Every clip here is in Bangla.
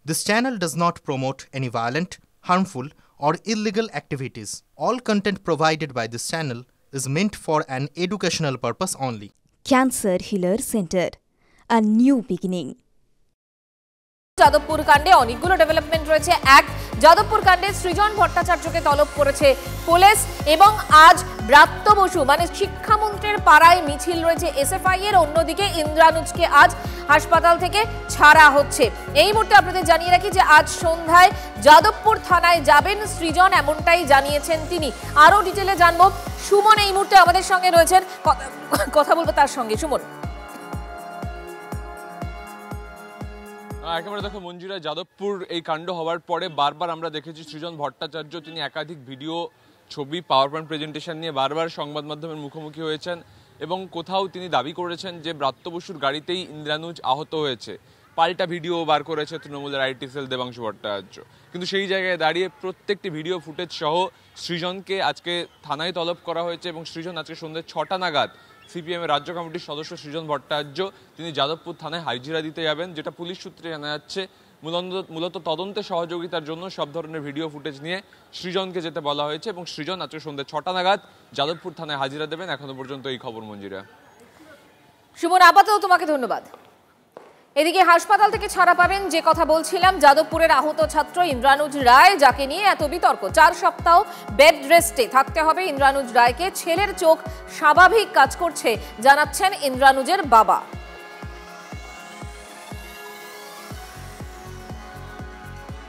This channel does not promote any violent, harmful, or illegal activities. All content provided by this channel is meant for an educational purpose only. Cancer Healer Center, a new beginning. Jadavpur কাণ্ডে অনেকগুলো ডেভেলপমেন্ট রয়েছে। এক, যাদবপুর কাণ্ডে সৃজন ভট্টাচার্যকে তলব করেছে পুলিশ এবং আজ ব্রাত্য বসু মানে শিক্ষামন্ত্রীর পাড়ায় মিছিল রয়েছে এসএফআই এর। অন্যদিকে ইন্দ্রানুজকে আজ হাসপাতাল থেকে ছাড়া হচ্ছে। এই মুহূর্তে আপনাদের জানিয়ে রাখি যে আজ সন্ধ্যায় যাদবপুর থানায় যাবেন সৃজন, এমনটাই জানিয়েছেন তিনি। আরো ডিটেলে জানবো। সুমন এই মুহূর্তে আমাদের সঙ্গে রয়েছেন, কথা বলবো তার সঙ্গে। সুমন, একেবারে দেখো মঞ্জুরা, যাদবপুর এই কাণ্ড হওয়ার পরে বারবার আমরা দেখেছি সৃজন ভট্টাচার্য তিনি একাধিক ভিডিও, ছবি, পাওয়ার পয়েন্ট প্রেজেন্টেশন নিয়ে বারবার সংবাদ মাধ্যমের মুখোমুখি হয়েছেন এবং কোথাও তিনি দাবি করেছেন যে ব্রাত্য বসুর গাড়িতেই ইন্দ্রানুজ আহত হয়েছে। পাল্টা ভিডিও বার করেছে তৃণমূলের আইটি সেল দেবাংশু ভট্টাচার্য। কিন্তু সেই জায়গায় দাঁড়িয়ে প্রত্যেকটি ভিডিও ফুটেজ সহ সৃজনকে আজকে থানায় তলব করা হয়েছে এবং সৃজন আজকে সন্ধ্যে 6টা নাগাদ সিপিএমের রাজ্য কমিটির সদস্য সৃজন ভট্টাচার্য তিনি যাদবপুর থানায় হাজিরা দিতে যাবেন, যেটা পুলিশ সূত্রে জানা যাচ্ছে। মূলত তদন্তে সহযোগিতার জন্য সব ধরনের ভিডিও ফুটেজ নিয়ে সৃজনকে যেতে বলা হয়েছে এবং সৃজন আজকে সন্ধ্যে 6টা নাগাদ যাদবপুর থানায় হাজিরা দেবেন। এখনো পর্যন্ত এই খবর মঞ্জুরা। সুমন, আপাতত তোমাকে ধন্যবাদ। এদিকে হাসপাতাল থেকে ছাড়া পাবেন যে কথা বলছিলাম, যাদবপুরের আহত ছাত্র ইন্দ্রানুজ রায়, যাকে নিয়ে এত বিতর্ক। 4 সপ্তাহ বেড রেস্টে থাকতে হবে ইন্দ্রানুজ রায়কে। ছেলের চোখ স্বাভাবিক কাজ করছে জানাচ্ছেন ইন্দ্রানুজের বাবা।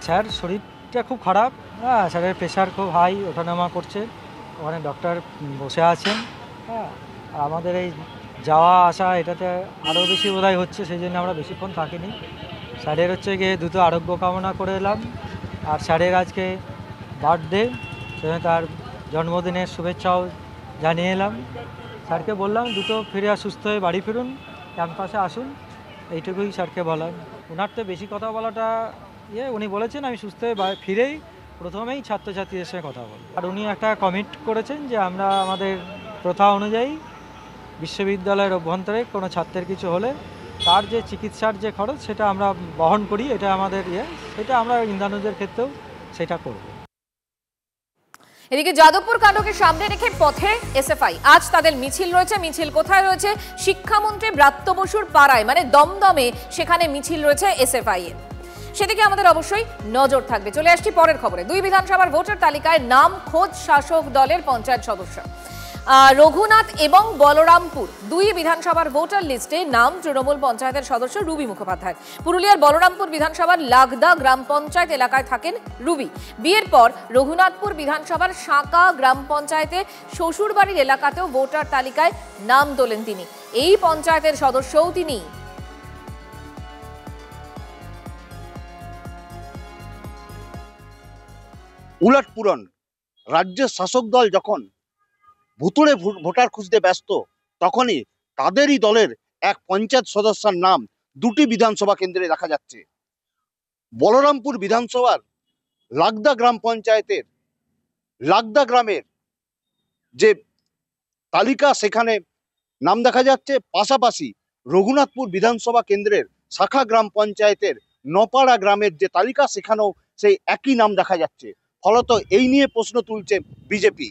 স্যার শরীরটা খুব খারাপ, হ্যাঁ, স্যারের প্রেশার খুব হাই, ওঠানামা করছে, ওখানে ডক্টর বসে আছেন। হ্যাঁ, আমাদের এই যাওয়া আসা এটাতে আরও বেশি বোধহয় হচ্ছে, সেই জন্য আমরা বেশিক্ষণ থাকিনি। স্যারের হচ্ছে গিয়ে দ্রুত আরোগ্য কামনা করে এলাম। আর স্যারের আজকে বার্থডে, সেজন্য তার জন্মদিনের শুভেচ্ছাও জানিয়ে এলাম। স্যারকে বললাম দ্রুত ফিরে সুস্থ হয়ে বাড়ি ফিরুন, ক্যাম্পাসে আসুন, এইটুকুই স্যারকে বললাম। ওনার তো বেশি কথা বলাটা উনি বলেছেন আমি সুস্থ হয়ে ফিরেই প্রথমেই ছাত্রছাত্রীদের সঙ্গে কথা বলব। আর উনি একটা কমিট করেছেন যে আমরা আমাদের প্রথা অনুযায়ী বিশ্ববিদ্যালয়ের অভ্যন্তরে কোনো ছাত্রের কিছু হলে তার যে চিকিৎসার যে খরচ সেটা আমরা বহন করি, এটা আমাদের সেটা আমরা ইন্দ্রানুজের ক্ষেত্রেও সেটা করব। এদিকে যাদবপুর কাণ্ডকে সামনে রেখে পথে এসএফআই। আজ তাদের মিছিল রয়েছে। মিছিল কোথায় রয়েছে? শিক্ষামন্ত্রী ব্রাত্য বসুর পাড়ায় মানে দমদমে, সেখানে মিছিল রয়েছে এসএফআই এর। সেদিকে আমাদের অবশ্যই নজর থাকবে। চলে আসছি পরের খবরে। 2 বিধানসভার ভোটার তালিকায় নাম খোঁজ শাসক দলের পঞ্চায়েত সদস্য। রঘুনাথ এবং বলরামপুর 2 বিধানসভার ভোটার লিস্টে নাম তৃণমূল পঞ্চায়েতের সদস্য রুবি মুখোপাধ্যায়। পুরুলিয়ার বলরামপুর বিধানসভার লাগদা গ্রাম পঞ্চায়েত এলাকায় থাকেন রুবি। বিয়ের পর রঘুনাথপুর বিধানসভার সাঁকা গ্রাম পঞ্চায়েতে শ্বশুরবাড়ির এলাকাতেও ভোটার তালিকায় নাম তোলেন তিনি। এই পঞ্চায়েতের সদস্যও তিনি। উলটপুরন রাজ্যের শাসক দল যখন ভুতুড়ে ভোটার খুঁজতে ব্যস্ত, তখনই তাদেরই দলের এক পঞ্চায়েত সদস্যের নাম 2টি বিধানসভা কেন্দ্রে দেখা যাচ্ছে। বলরামপুর বিধানসভার লাগদা গ্রাম পঞ্চায়েতের লাগদা গ্রামের যে তালিকা সেখানে নাম দেখা যাচ্ছে, পাশাপাশি রঘুনাথপুর বিধানসভা কেন্দ্রের শাখা গ্রাম পঞ্চায়েতের নপাড়া গ্রামের যে তালিকা সেখানেও সেই একই নাম দেখা যাচ্ছে। ফলত এই নিয়ে প্রশ্ন তুলছে বিজেপি।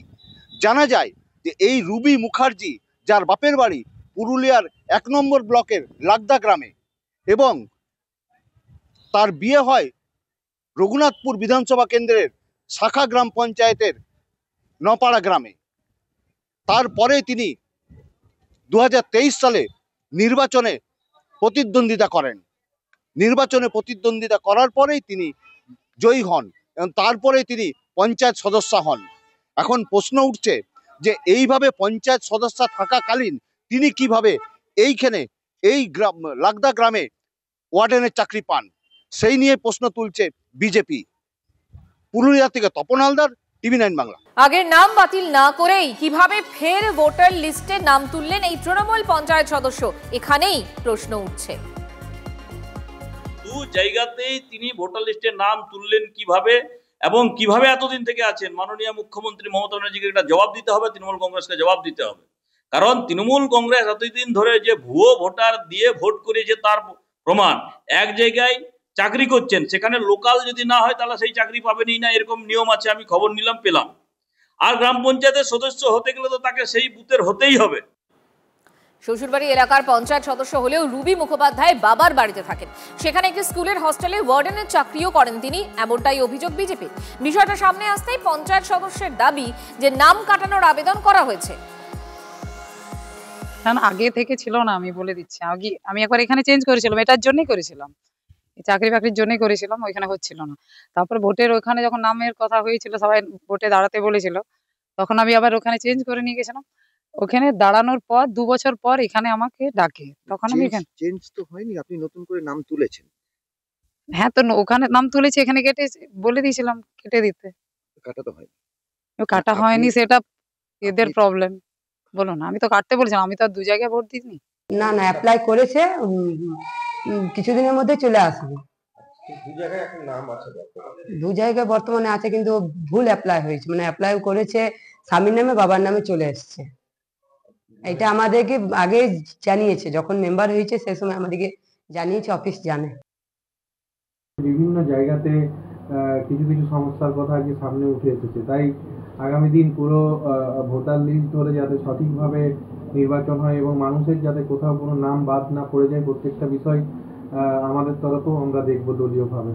জানা যায় যে এই রুবি মুখার্জি, যার বাপের বাড়ি পুরুলিয়ার 1 নম্বর ব্লকের লাগদা গ্রামে এবং তার বিয়ে হয় রঘুনাথপুর বিধানসভা কেন্দ্রের শাখা গ্রাম পঞ্চায়েতের নপাড়া গ্রামে। তারপরে তিনি 2023 সালে নির্বাচনে প্রতিদ্বন্দ্বিতা করেন। নির্বাচনে প্রতিদ্বন্দ্বিতা করার পরেই তিনি জয়ী হন এবং তারপরে তিনি পঞ্চায়েত সদস্য হন। এখন প্রশ্ন উঠছে যে এইভাবে পঞ্চায়েত সদস্য থাকাকালীন তিনি কিভাবে এইখানে এই গ্রাম লাগদা গ্রামে ওয়ার্ডেনের চাকরি পান, সেই নিয়ে প্রশ্ন তুলছে বিজেপি। পুরুলিয়া থেকে তপন হালদার, TV9 বাংলা। আগের নাম বাতিল না করেই কিভাবে ফের ভোটার লিস্টে নাম তুললেন এই তৃণমূল পঞ্চায়েত সদস্য, এখানেই প্রশ্ন উঠছে। 2 জায়গাতেই তিনি ভোটার লিস্টে নাম তুললেন কিভাবে এবং কিভাবে এতদিন থেকে আছেন? মাননীয় মুখ্যমন্ত্রী মমতা ব্যানার্জিকে একটা জবাব দিতে হবে, তৃণমূল কংগ্রেসকে জবাব দিতে হবে। কারণ তৃণমূল কংগ্রেস এতদিন ধরে যে ভুয়ো ভোটার দিয়ে ভোট করেছে তার প্রমাণ। এক জায়গায় চাকরি করছেন, সেখানে লোকাল যদি না হয় তাহলে সেই চাকরি পাবেনই না, এরকম নিয়ম আছে। আমি খবর নিলাম, পেলাম। আর গ্রাম পঞ্চায়েতের সদস্য হতে গেলে তো তাকে সেই বুথের হতেই হবে। শ্বশুরবাড়ি এলাকার পঞ্চায়েত সদস্য হলেও রুবি মুখোপাধ্যায় বাবার বাড়িতে থাকেন। সেখানে একটি স্কুলের হস্টেলে ওয়ার্ডেনের চাকরিও করেন তিনি, এমনটাই অভিযোগ বিজেপির। বিষয়টা সামনে আসতেই পঞ্চায়েত সদস্যের দাবি যে নাম কাটানোর আবেদন করা হয়েছে। আগে থেকে ছিল না, আমি বলে দিচ্ছি। আগে আমি একবার এখানে চেঞ্জ করেছিলাম, এটার জন্যই করেছিলাম, চাকরি বাকরির জন্যই করেছিলাম, ওইখানে হচ্ছিল না। তারপরে ভোটের ওখানে যখন নামের কথা হয়েছিল, সবাই ভোটে দাঁড়াতে বলেছিল, তখন আমি আবার ওখানে চেঞ্জ করে নিয়ে গেছিলাম। ওখানে দাঁড়ানোর পর 2 বছর পর এখানে আমাকে ডাকে, তখন আমি এখানে চেঞ্জ তো হয়নি, আপনি নতুন করে নাম তুলেছেন। হ্যাঁ, তো ওখানে নাম তুলেছি, এখানে কেটে বলে দিয়েছিলাম কেটে দিতে। কাটা তো হয়নি। কাটা হয়নি, সেটা এদের প্রবলেম। বলুন, আমি তো কাটতে বলছিলাম, আমি তো আর 2 জায়গায় ভোট দিইনি। না না, অ্যাপ্লাই করেছে, কিছুদিনের মধ্যে চলে আসবে। 2 জায়গায় বর্তমানে আছে, কিন্তু ভুল অ্যাপ্লাই হয়েছে, মানে অ্যাপ্লাই করেছে স্বামীর নামে, বাবার নামে চলে এসছে। এটা আমাদেরকে আগে জানিয়েছে, যখন মেম্বার হয়েছে সেই সময় আমাদেরকে জানিয়েছে, অফিস জানে। বিভিন্ন জায়গাতে কিছু কিছু সমস্যার কথা আজকে সামনে উঠে এসেছে, তাই আগামী দিন পুরো ভোটার লিস্ট ধরে যাতে সঠিকভাবে নির্বাচন হয় এবং মানুষের যাতে কোথাও কোনো নাম বাদ না পড়ে যায়, প্রত্যেকটা বিষয় আমাদের তরফেও আমরা দেখব দলীয়ভাবে।